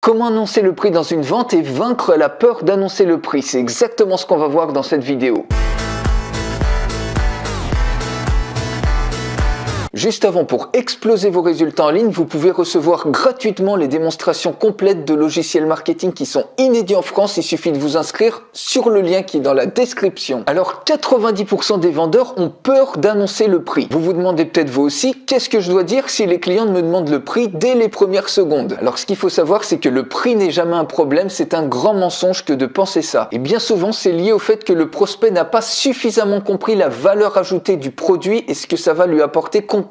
Comment annoncer le prix dans une vente et vaincre la peur d'annoncer le prix? C'est exactement ce qu'on va voir dans cette vidéo. Juste avant, pour exploser vos résultats en ligne, vous pouvez recevoir gratuitement les démonstrations complètes de logiciels marketing qui sont inédits en France. Il suffit de vous inscrire sur le lien qui est dans la description. Alors, 90% des vendeurs ont peur d'annoncer le prix. Vous vous demandez peut-être vous aussi, qu'est-ce que je dois dire si les clients me demandent le prix dès les premières secondes? Alors, ce qu'il faut savoir, c'est que le prix n'est jamais un problème. C'est un grand mensonge que de penser ça. Et bien souvent, c'est lié au fait que le prospect n'a pas suffisamment compris la valeur ajoutée du produit et ce que ça va lui apporter concrètement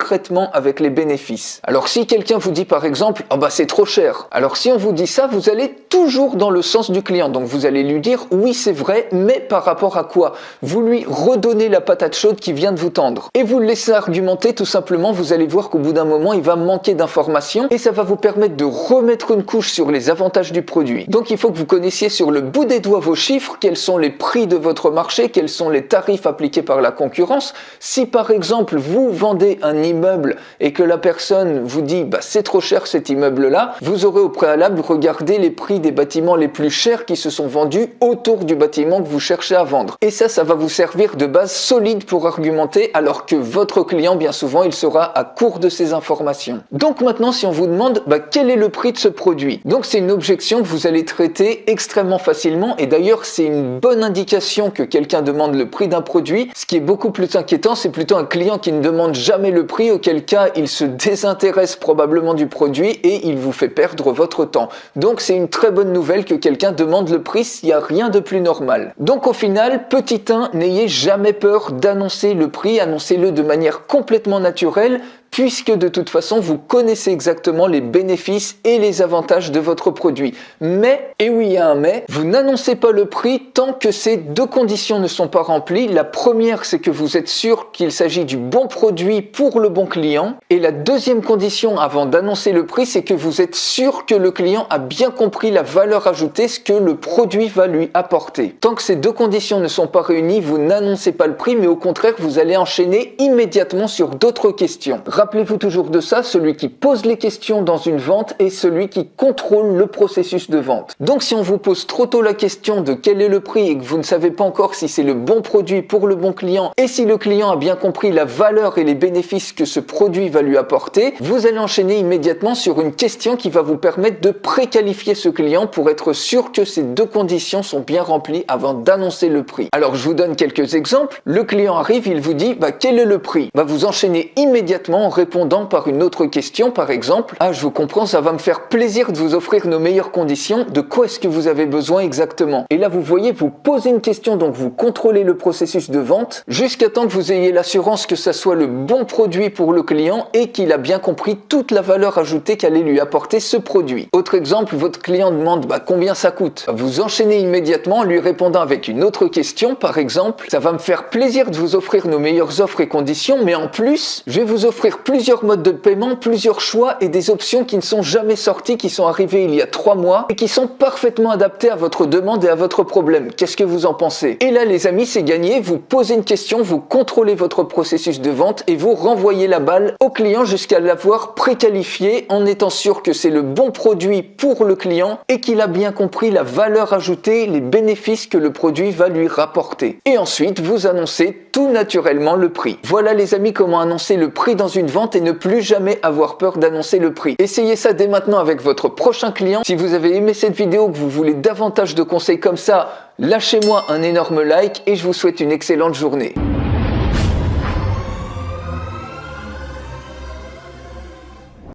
avec les bénéfices. Alors si quelqu'un vous dit par exemple « Oh bah c'est trop cher », alors si on vous dit ça, vous allez toujours dans le sens du client. Donc vous allez lui dire « Oui c'est vrai, mais par rapport à quoi ?» Vous lui redonnez la patate chaude qui vient de vous tendre. Et vous le laissez argumenter tout simplement, vous allez voir qu'au bout d'un moment, il va manquer d'informations et ça va vous permettre de remettre une couche sur les avantages du produit. Donc il faut que vous connaissiez sur le bout des doigts vos chiffres, quels sont les prix de votre marché, quels sont les tarifs appliqués par la concurrence. Si par exemple vous vendez un immeuble et que la personne vous dit bah, c'est trop cher cet immeuble là, vous aurez au préalable regardé les prix des bâtiments les plus chers qui se sont vendus autour du bâtiment que vous cherchez à vendre. Et ça va vous servir de base solide pour argumenter, alors que votre client bien souvent il sera à court de ces informations. Donc maintenant si on vous demande bah, quel est le prix de ce produit, donc c'est une objection que vous allez traiter extrêmement facilement, et d'ailleurs c'est une bonne indication que quelqu'un demande le prix d'un produit. Ce qui est beaucoup plus inquiétant, c'est plutôt un client qui ne demande jamais le prix, auquel cas il se désintéresse probablement du produit et il vous fait perdre votre temps. Donc c'est une très bonne nouvelle que quelqu'un demande le prix, s'il n'y a rien de plus normal. Donc au final, petit 1, n'ayez jamais peur d'annoncer le prix, annoncez-le de manière complètement naturelle, puisque de toute façon vous connaissez exactement les bénéfices et les avantages de votre produit. Mais, et oui il y a un mais, vous n'annoncez pas le prix tant que ces deux conditions ne sont pas remplies. La première, c'est que vous êtes sûr qu'il s'agit du bon produit pour le bon client, et la deuxième condition avant d'annoncer le prix, c'est que vous êtes sûr que le client a bien compris la valeur ajoutée, ce que le produit va lui apporter. Tant que ces deux conditions ne sont pas réunies, vous n'annoncez pas le prix, mais au contraire vous allez enchaîner immédiatement sur d'autres questions. Rappelez-vous toujours de ça, celui qui pose les questions dans une vente est celui qui contrôle le processus de vente. Donc si on vous pose trop tôt la question de quel est le prix et que vous ne savez pas encore si c'est le bon produit pour le bon client et si le client a bien compris la valeur et les bénéfices que ce produit va lui apporter, vous allez enchaîner immédiatement sur une question qui va vous permettre de préqualifier ce client pour être sûr que ces deux conditions sont bien remplies avant d'annoncer le prix. Alors je vous donne quelques exemples. Le client arrive, il vous dit quel est le prix? Vous enchaînez immédiatement en répondant par une autre question, par exemple, je vous comprends, ça va me faire plaisir de vous offrir nos meilleures conditions, de quoi est-ce que vous avez besoin exactement? Et là vous voyez, vous posez une question, donc vous contrôlez le processus de vente jusqu'à temps que vous ayez l'assurance que ça soit le bon produit pour le client et qu'il a bien compris toute la valeur ajoutée qu'allait lui apporter ce produit. Autre exemple, votre client demande combien ça coûte? Vous enchaînez immédiatement en lui répondant avec une autre question, par exemple, ça va me faire plaisir de vous offrir nos meilleures offres et conditions, mais en plus je vais vous offrir plusieurs modes de paiement, plusieurs choix et des options qui ne sont jamais sorties, qui sont arrivées il y a 3 mois et qui sont parfaitement adaptées à votre demande et à votre problème. Qu'est-ce que vous en pensez? Et là les amis, c'est gagné, vous posez une question, vous contrôlez votre processus de vente et vous renvoyez la balle au client jusqu'à l'avoir préqualifié en étant sûr que c'est le bon produit pour le client et qu'il a bien compris la valeur ajoutée, les bénéfices que le produit va lui rapporter. Et ensuite, vous annoncez tout naturellement le prix. Voilà les amis, comment annoncer le prix dans une vente et ne plus jamais avoir peur d'annoncer le prix. Essayez ça dès maintenant avec votre prochain client. Si vous avez aimé cette vidéo, que vous voulez davantage de conseils comme ça, lâchez-moi un énorme like et je vous souhaite une excellente journée.